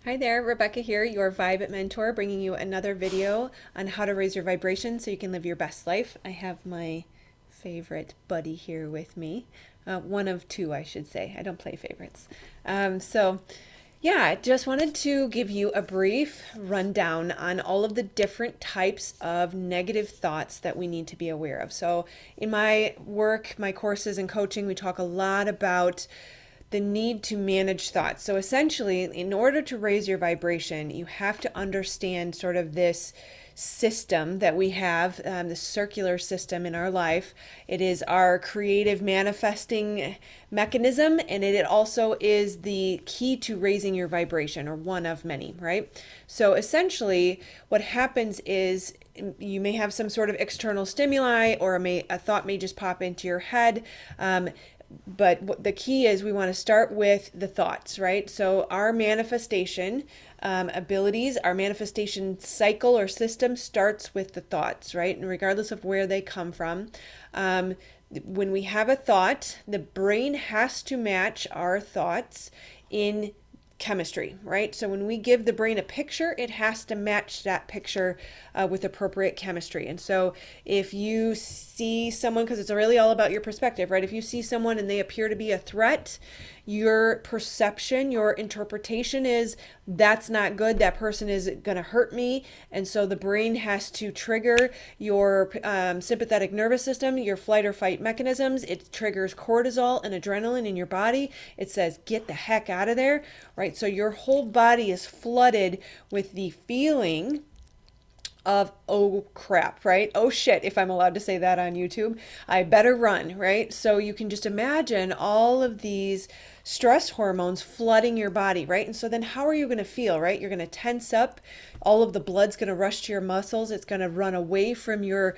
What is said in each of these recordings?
Hi there, Rebecca here, your Vibe Mentor, bringing you another video on how to raise your vibration so you can live your best life. I have my favorite buddy here with me. One of two, I should say. I don't play favorites. Yeah, I just wanted to give you a brief rundown on all of the different types of negative thoughts that we need to be aware of. So, in my work, my courses, and coaching, we talk a lot about the need to manage thoughts. So essentially, in order to raise your vibration, you have to understand sort of this system that we have, the circular system in our life. It is our creative manifesting mechanism, and it also is the key to raising your vibration, or one of many, right? So essentially, what happens is you may have some sort of external stimuli, or a thought may just pop into your head. But the key is we want to start with the thoughts, right? So our manifestation abilities, our manifestation cycle or system starts with the thoughts, right? And regardless of where they come from, when we have a thought, the brain has to match our thoughts in chemistry, right? So when we give the brain a picture, it has to match that picture with appropriate chemistry. And so if you see someone, because it's really all about your perspective, right? If you see someone and they appear to be a threat, your perception, your interpretation is that's not good. That person is going to hurt me. And so the brain has to trigger your sympathetic nervous system, your flight or fight mechanisms. It triggers cortisol and adrenaline in your body. It says, get the heck out of there, right? So your whole body is flooded with the feeling of, oh crap, right? Oh shit, if I'm allowed to say that on YouTube, I better run, right? So you can just imagine all of these stress hormones flooding your body, right? And so then how are you going to feel, right? You're going to tense up. All of the blood's going to rush to your muscles. It's going to run away from your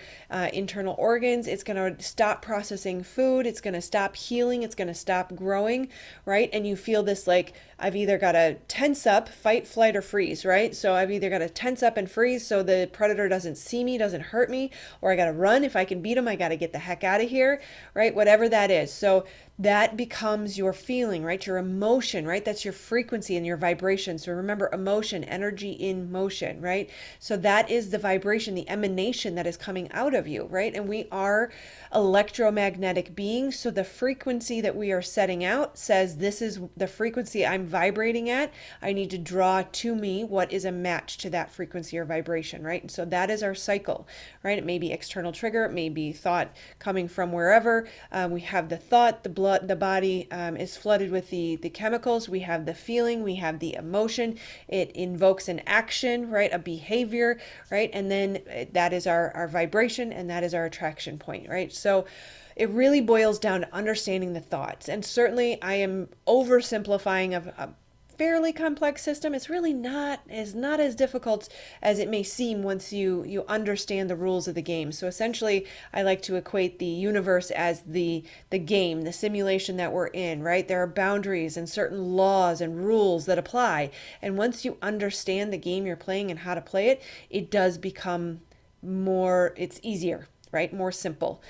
internal organs. It's going to stop processing food. It's going to stop healing. It's going to stop growing, right? And you feel this like, I've either got to tense up, fight, flight, or freeze, right? So I've either got to tense up and freeze so the predator doesn't see me, doesn't hurt me, or I got to run. If I can beat him, I got to get the heck out of here, right? Whatever that is. So that becomes your feeling, right? Your emotion, right? That's your frequency and your vibration. So remember, emotion, energy in motion, right? So that is the vibration, the emanation that is coming out of you, right? And we are electromagnetic beings. So the frequency that we are setting out says, this is the frequency I'm vibrating at. I need to draw to me what is a match to that frequency or vibration, right? And so that is our cycle, right? It may be external trigger, it may be thought coming from wherever. We have the thought, the blood, the body is flooded with the chemicals. We have the feeling, we have the emotion. It invokes an action, right? A behavior, right? And then that is our vibration, and that is our attraction point, right? So it really boils down to understanding the thoughts. And certainly I am oversimplifying a fairly complex system. It's really not as difficult as it may seem once you understand the rules of the game. So essentially, I like to equate the universe as the game, the simulation that we're in, right? There are boundaries and certain laws and rules that apply. And once you understand the game you're playing and how to play it, it does become it's easier, right? More simple.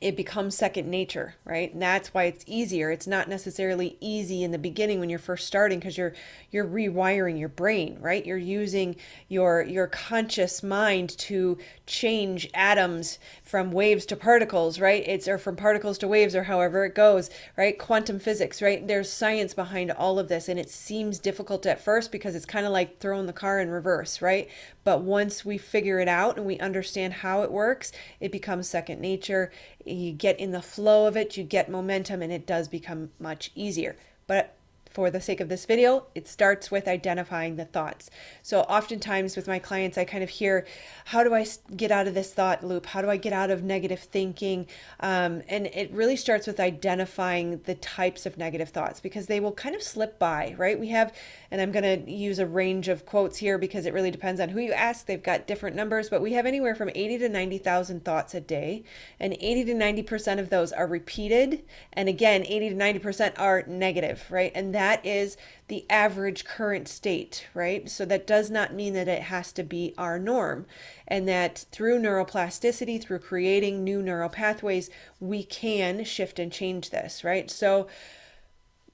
It becomes second nature, right? And that's why it's easier. It's not necessarily easy in the beginning when you're first starting, because you're rewiring your brain, right? You're using your conscious mind to change atoms from waves to particles, right? Or from particles to waves, or however it goes, right? Quantum physics, right? There's science behind all of this, and it seems difficult at first because it's kind of like throwing the car in reverse, right? But once we figure it out and we understand how it works, it becomes second nature. You get in the flow of it, you get momentum, and it does become much easier. But for the sake of this video, it starts with identifying the thoughts. So oftentimes with my clients, I kind of hear, how do I get out of this thought loop? How do I get out of negative thinking? And it really starts with identifying the types of negative thoughts, because they will kind of slip by, right? We have, and I'm going to use a range of quotes here because it really depends on who you ask. They've got different numbers, but we have anywhere from 80 to 90,000 thoughts a day. And 80 to 90% of those are repeated. And again, 80 to 90% are negative, right? And that is the average current state, right? So that does not mean that it has to be our norm. And that through neuroplasticity, through creating new neural pathways, we can shift and change this, right? So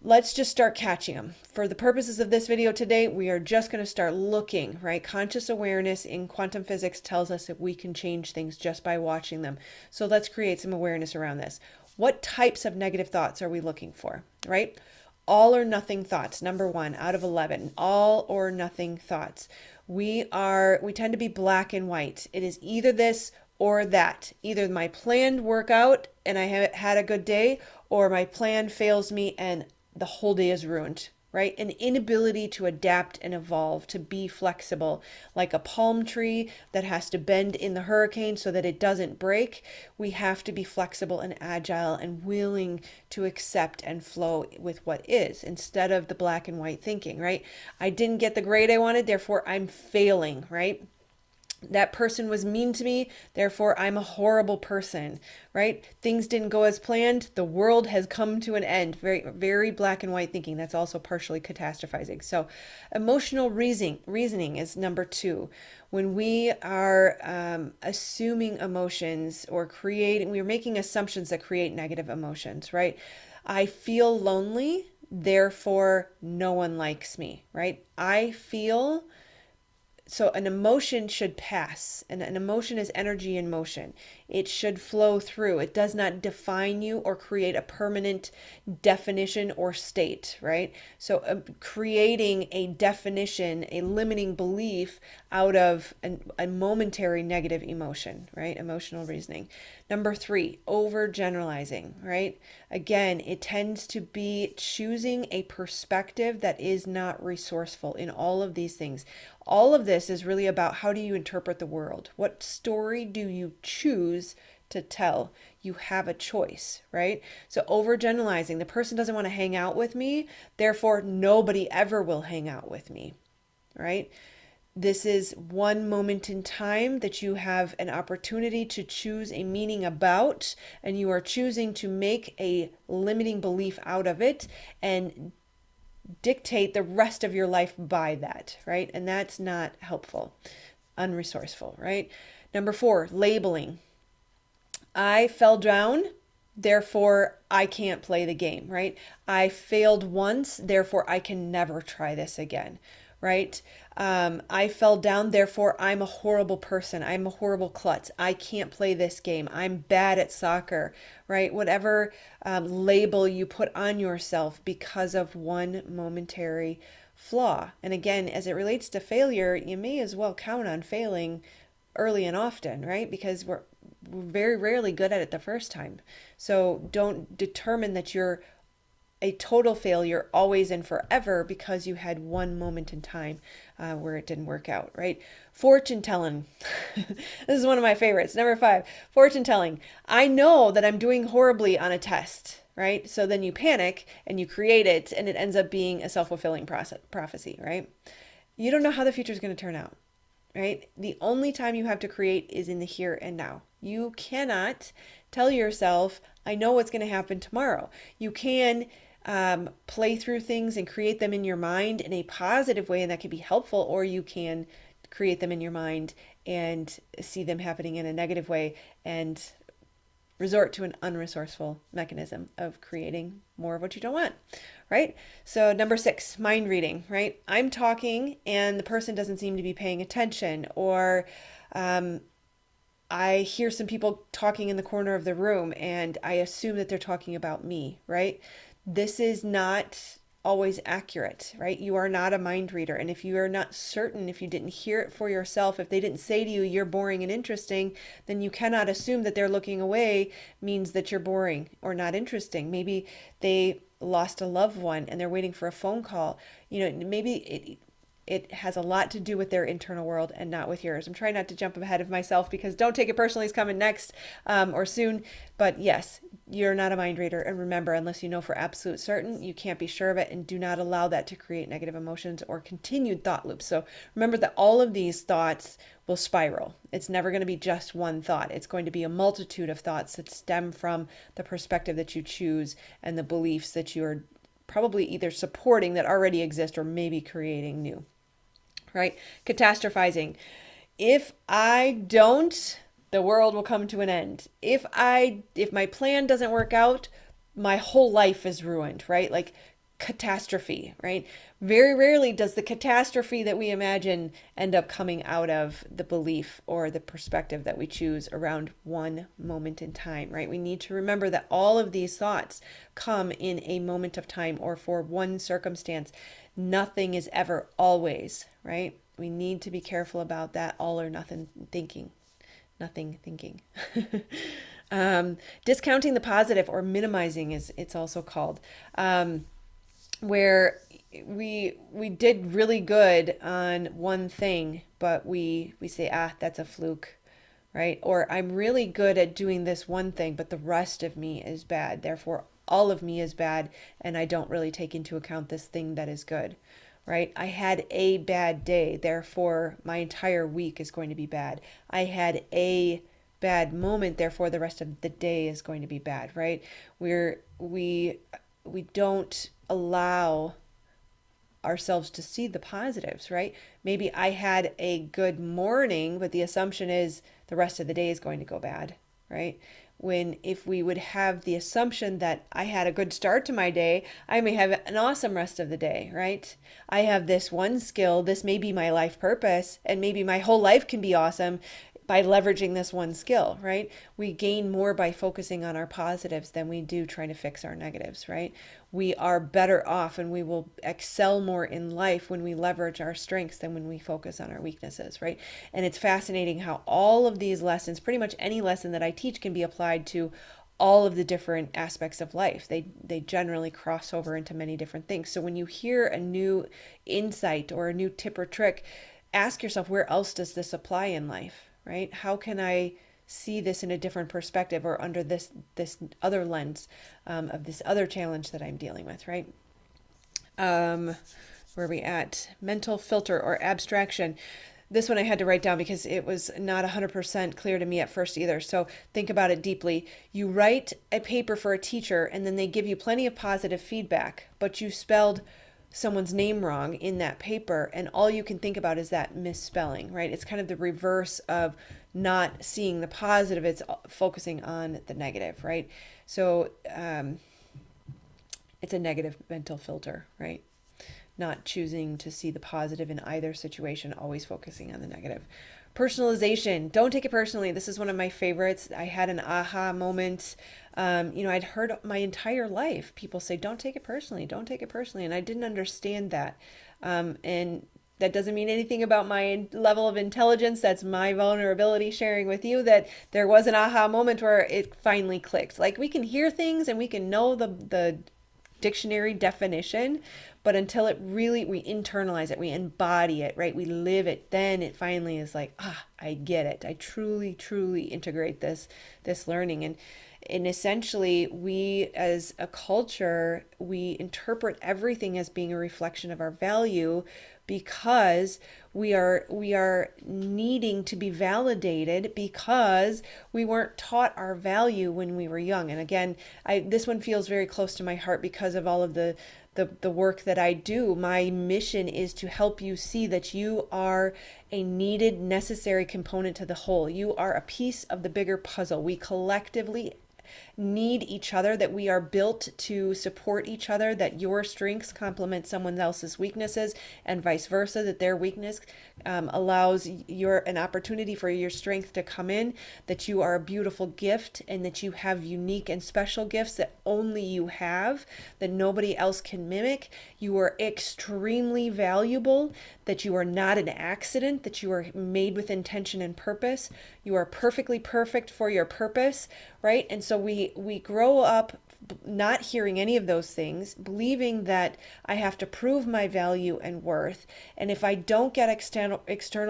let's just start catching them. For the purposes of this video today, we are just going to start looking, right? Conscious awareness in quantum physics tells us that we can change things just by watching them. So let's create some awareness around this. What types of negative thoughts are we looking for, right? All or nothing thoughts, number 1 out of 11, all or nothing thoughts. We tend to be black and white. It is either this or that. Either my planned workout and I had a good day, or my plan fails me and the whole day is ruined, right? An inability to adapt and evolve, to be flexible, like a palm tree that has to bend in the hurricane so that it doesn't break. We have to be flexible and agile and willing to accept and flow with what is, instead of the black and white thinking, right? I didn't get the grade I wanted, therefore I'm failing, right? That person was mean to me, therefore I'm a horrible person, right? Things didn't go as planned, the world has come to an end. Very, very black and white thinking. That's also partially catastrophizing. So emotional reasoning is number 2. When we are assuming emotions or we're making assumptions that create negative emotions, right? I feel lonely, therefore no one likes me, right? So an emotion should pass, and an emotion is energy in motion. It should flow through. It does not define you or create a permanent definition or state, right? So creating a definition, a limiting belief out of a momentary negative emotion, right? Emotional reasoning. Number 3, overgeneralizing, right? Again, it tends to be choosing a perspective that is not resourceful in all of these things. All of this is really about, how do you interpret the world? What story do you choose to tell? You have a choice, right? So overgeneralizing, the person doesn't want to hang out with me, therefore nobody ever will hang out with me, right? This is one moment in time that you have an opportunity to choose a meaning about, and you are choosing to make a limiting belief out of it and dictate the rest of your life by that, right? And that's not helpful, unresourceful, right? Number 4, labeling. I fell down, therefore I can't play the game, right? I failed once, therefore I can never try this again, right? I fell down, therefore I'm a horrible person. I'm a horrible klutz. I can't play this game. I'm bad at soccer, right? Whatever label you put on yourself because of one momentary flaw. And again, as it relates to failure, you may as well count on failing early and often, right? Because we're very rarely good at it the first time. So don't determine that you're a total failure always and forever because you had one moment in time where it didn't work out, right? Fortune telling. This is one of my favorites. Number 5, fortune telling. I know that I'm doing horribly on a test, right? So then you panic and you create it, and it ends up being a self-fulfilling prophecy, right? You don't know how the future is going to turn out, right? The only time you have to create is in the here and now. You cannot tell yourself, I know what's going to happen tomorrow. You can play through things and create them in your mind in a positive way, and that can be helpful, or you can create them in your mind and see them happening in a negative way and resort to an unresourceful mechanism of creating more of what you don't want, right? So number 6, mind reading, right? I'm talking and the person doesn't seem to be paying attention, or I hear some people talking in the corner of the room and I assume that they're talking about me, right? This is not always accurate, right? You are not a mind reader. And if you are not certain, if you didn't hear it for yourself, if they didn't say to you, you're boring and interesting, then you cannot assume that they're looking away means that you're boring or not interesting. Maybe they lost a loved one and they're waiting for a phone call. Maybe it has a lot to do with their internal world and not with yours. I'm trying not to jump ahead of myself because Don't Take It Personally is coming next or soon. But yes, you're not a mind reader. And remember, unless you know for absolute certain, you can't be sure of it, and do not allow that to create negative emotions or continued thought loops. So remember that all of these thoughts will spiral. It's never going to be just one thought. It's going to be a multitude of thoughts that stem from the perspective that you choose and the beliefs that you're probably either supporting that already exist or maybe creating new. Right? Catastrophizing. If I don't, the world will come to an end. If my plan doesn't work out, my whole life is ruined, right? Like catastrophe, right? Very rarely does the catastrophe that we imagine end up coming out of the belief or the perspective that we choose around one moment in time, right? We need to remember that all of these thoughts come in a moment of time or for one circumstance. Nothing is ever always, right? We need to be careful about that all or nothing thinking. Nothing thinking. Discounting the positive or minimizing is it's also called. Where we did really good on one thing, but we say, that's a fluke, right? Or I'm really good at doing this one thing, but the rest of me is bad. Therefore, all of me is bad, and I don't really take into account this thing that is good, right? I had a bad day, therefore my entire week is going to be bad. I had a bad moment, therefore the rest of the day is going to be bad, right? We don't allow ourselves to see the positives, right? Maybe I had a good morning, but the assumption is the rest of the day is going to go bad, right? When if we would have the assumption that I had a good start to my day, I may have an awesome rest of the day, right? I have this one skill, this may be my life purpose, and maybe my whole life can be awesome by leveraging this one skill, right? We gain more by focusing on our positives than we do trying to fix our negatives, right? We are better off and we will excel more in life when we leverage our strengths than when we focus on our weaknesses, right? And it's fascinating how all of these lessons, pretty much any lesson that I teach, can be applied to all of the different aspects of life. They generally cross over into many different things. So when you hear a new insight or a new tip or trick, ask yourself, where else does this apply in life? Right? How can I see this in a different perspective or under this other lens of this other challenge that I'm dealing with, right? Where are we at? Mental filter or abstraction. This one I had to write down because it was not 100% clear to me at first either. So think about it deeply. You write a paper for a teacher and then they give you plenty of positive feedback, but you spelled someone's name wrong in that paper, and all you can think about is that misspelling, right? It's kind of the reverse of not seeing the positive, it's focusing on the negative, right? So it's a negative mental filter, right? Not choosing to see the positive in either situation, always focusing on the negative. Personalization. Don't take it personally. This is one of my favorites. I had an aha moment. I'd heard my entire life people say, don't take it personally, don't take it personally. And I didn't understand that. And that doesn't mean anything about my level of intelligence. That's my vulnerability sharing with you that there was an aha moment where it finally clicked. Like we can hear things and we can know the dictionary definition, but until it really, we internalize it, we embody it, right? We live it, then it finally is like, I get it. I truly, truly integrate this learning. And essentially we as a culture, we interpret everything as being a reflection of our value because we are needing to be validated because we weren't taught our value when we were young. And again, this one feels very close to my heart because of all of the work that I do. My mission is to help you see that you are a needed, necessary component to the whole. You are a piece of the bigger puzzle. We collectively need each other, that we are built to support each other, that your strengths complement someone else's weaknesses and vice versa, that their weakness allows an opportunity for your strength to come in, that you are a beautiful gift and that you have unique and special gifts that only you have, that nobody else can mimic. You are extremely valuable, that you are not an accident, that you are made with intention and purpose. You are perfectly perfect for your purpose, right? And so we grow up not hearing any of those things, believing that I have to prove my value and worth. And if I don't get external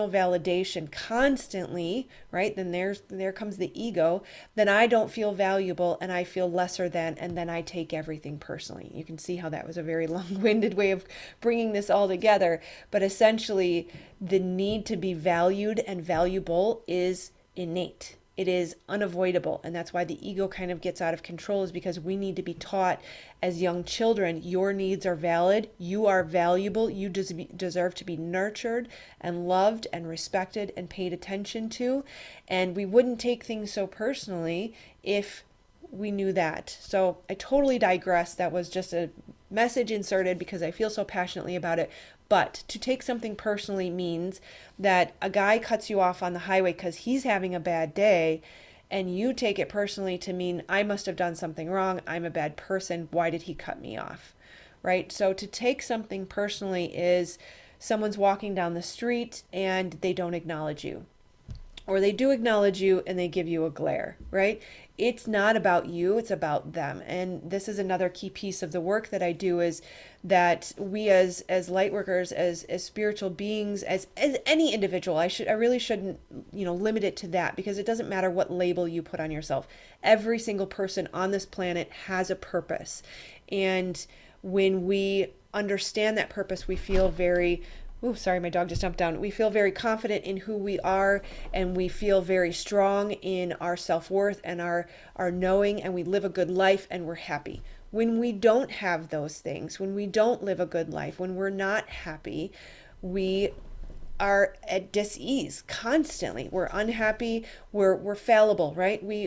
validation constantly, right, then there comes the ego, then I don't feel valuable and I feel lesser than, and then I take everything personally. You can see how that was a very long-winded way of bringing this all together. But essentially, the need to be valued and valuable is innate. It is unavoidable. And that's why the ego kind of gets out of control, is because we need to be taught as young children, your needs are valid, you are valuable, you deserve to be nurtured and loved and respected and paid attention to. And we wouldn't take things so personally if we knew that. So I totally digress. That was just a message inserted because I feel so passionately about it. But to take something personally means that a guy cuts you off on the highway because he's having a bad day, and you take it personally to mean I must have done something wrong. I'm a bad person. Why did he cut me off? Right? So to take something personally is someone's walking down the street and they don't acknowledge you, or they do acknowledge you and they give you a glare, right? It's not about you, it's about them. And this is another key piece of the work that I do, is that we as light workers, as spiritual beings, as any individual, I really shouldn't, limit it to that, because it doesn't matter what label you put on yourself. Every single person on this planet has a purpose. And when we understand that purpose, we feel very, oh, sorry, my dog just jumped down. We feel very confident in who we are, and we feel very strong in our self-worth and our knowing, and we live a good life and we're happy. When we don't have those things, when we don't live a good life, when we're not happy, we are at dis-ease constantly. We're unhappy. We're fallible, right? We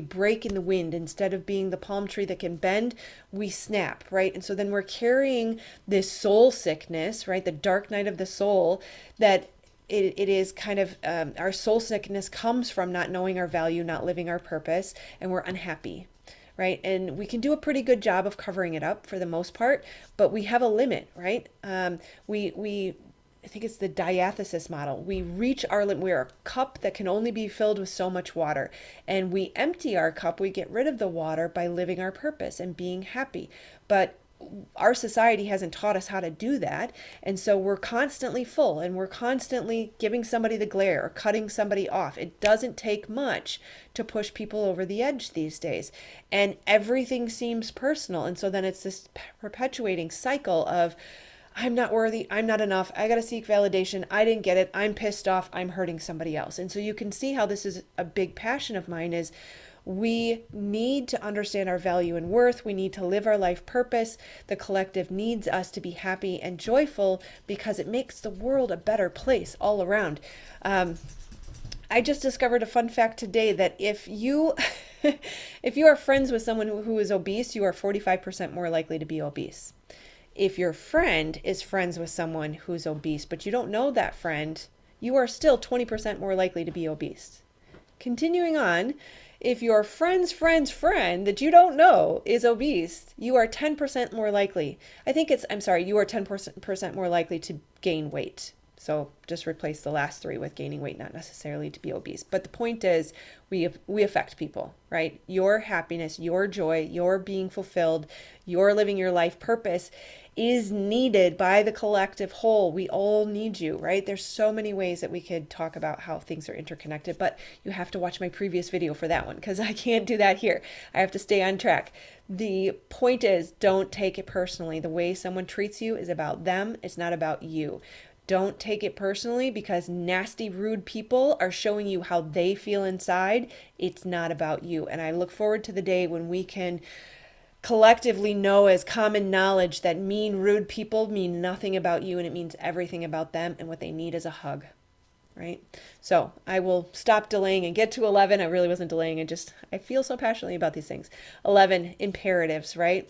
break in the wind. Instead of being the palm tree that can bend, we snap, right? And so then we're carrying this soul sickness, right? The dark night of the soul, that it is kind of our soul sickness comes from not knowing our value, not living our purpose, and we're unhappy. Right? And we can do a pretty good job of covering it up for the most part, but we have a limit, right? I think it's the diathesis model. We reach our limit. We're a cup that can only be filled with so much water. And we empty our cup, we get rid of the water by living our purpose and being happy. But our society hasn't taught us how to do that. And so we're constantly full, and we're constantly giving somebody the glare or cutting somebody off. It doesn't take much to push people over the edge these days. And everything seems personal. And so then it's this perpetuating cycle of, I'm not worthy, I'm not enough, I got to seek validation, I didn't get it, I'm pissed off, I'm hurting somebody else. And so you can see how this is a big passion of mine, is we need to understand our value and worth. We need to live our life purpose. The collective needs us to be happy and joyful, because it makes the world a better place all around. I just discovered a fun fact today that if you if you are friends with someone who is obese, you are 45% more likely to be obese. If your friend is friends with someone who's obese, but you don't know that friend, you are still 20% more likely to be obese. Continuing on, if your friend's friend's friend that you don't know is obese, you are 10% more likely. You are 10% more likely to gain weight. So just replace the last three with gaining weight, not necessarily to be obese. But the point is, we affect people, right? Your happiness, your joy, your being fulfilled, your living your life purpose is needed by the collective whole. We all need you, right? There's so many ways that we could talk about how things are interconnected, but you have to watch my previous video for that one, because I can't do that here. I have to stay on track. The point is, don't take it personally. The way someone treats you is about them. It's not about you. Don't take it personally because nasty, rude people are showing you how they feel inside. It's not about you. And I look forward to the day when we can collectively know as common knowledge that mean, rude people mean nothing about you, and it means everything about them, and what they need is a hug, right? So I will stop delaying and get to 11. I really wasn't delaying. I feel so passionately about these things. 11, imperatives, right?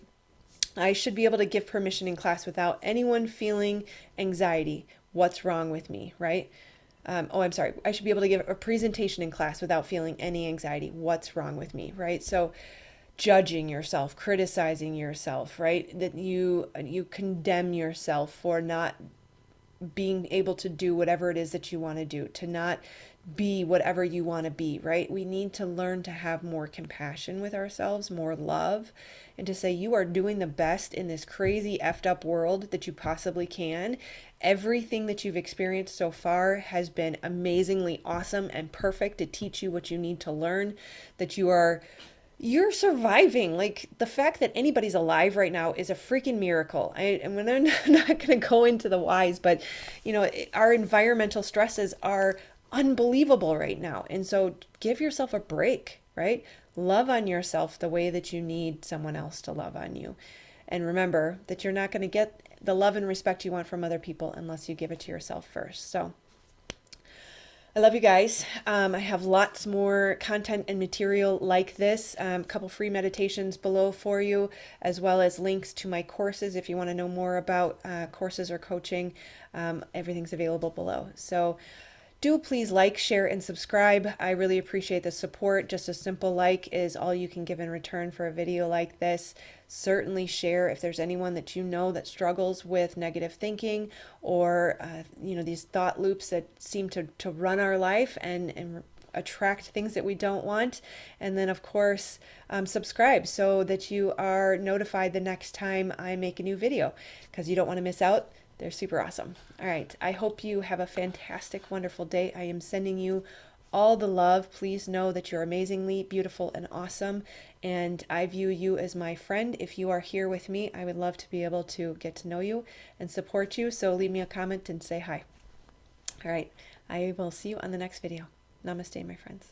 I should be able to give permission in class without anyone feeling anxiety. What's wrong with me, right? I should be able to give a presentation in class without feeling any anxiety. What's wrong with me, right? So judging yourself, criticizing yourself, right? That you condemn yourself for not being able to do whatever it is that you want to do, to not be whatever you want to be, right? We need to learn to have more compassion with ourselves, more love, and to say you are doing the best in this crazy effed up world that you possibly can. Everything that you've experienced so far has been amazingly awesome and perfect to teach you what you need to learn, that you're surviving. Like, the fact that anybody's alive right now is a freaking miracle. I'm not going to go into the whys, but our environmental stresses are unbelievable right now. And so give yourself a break, right? Love on yourself the way that you need someone else to love on you. And remember that you're not going to get the love and respect you want from other people unless you give it to yourself first. So I love you guys. I have lots more content and material like this, a couple free meditations below for you, as well as links to my courses if you want to know more about courses or coaching. Everything's available below. So do please like, share, and subscribe. I really appreciate the support. Just a simple like is all you can give in return for a video like this. Certainly share if there's anyone that you know that struggles with negative thinking or these thought loops that seem to run our life and attract things that we don't want. And then, of course, subscribe so that you are notified the next time I make a new video because you don't want to miss out. They're super awesome. All right. I hope you have a fantastic, wonderful day. I am sending you all the love. Please know that you're amazingly beautiful and awesome. And I view you as my friend. If you are here with me, I would love to be able to get to know you and support you. So leave me a comment and say hi. All right. I will see you on the next video. Namaste, my friends.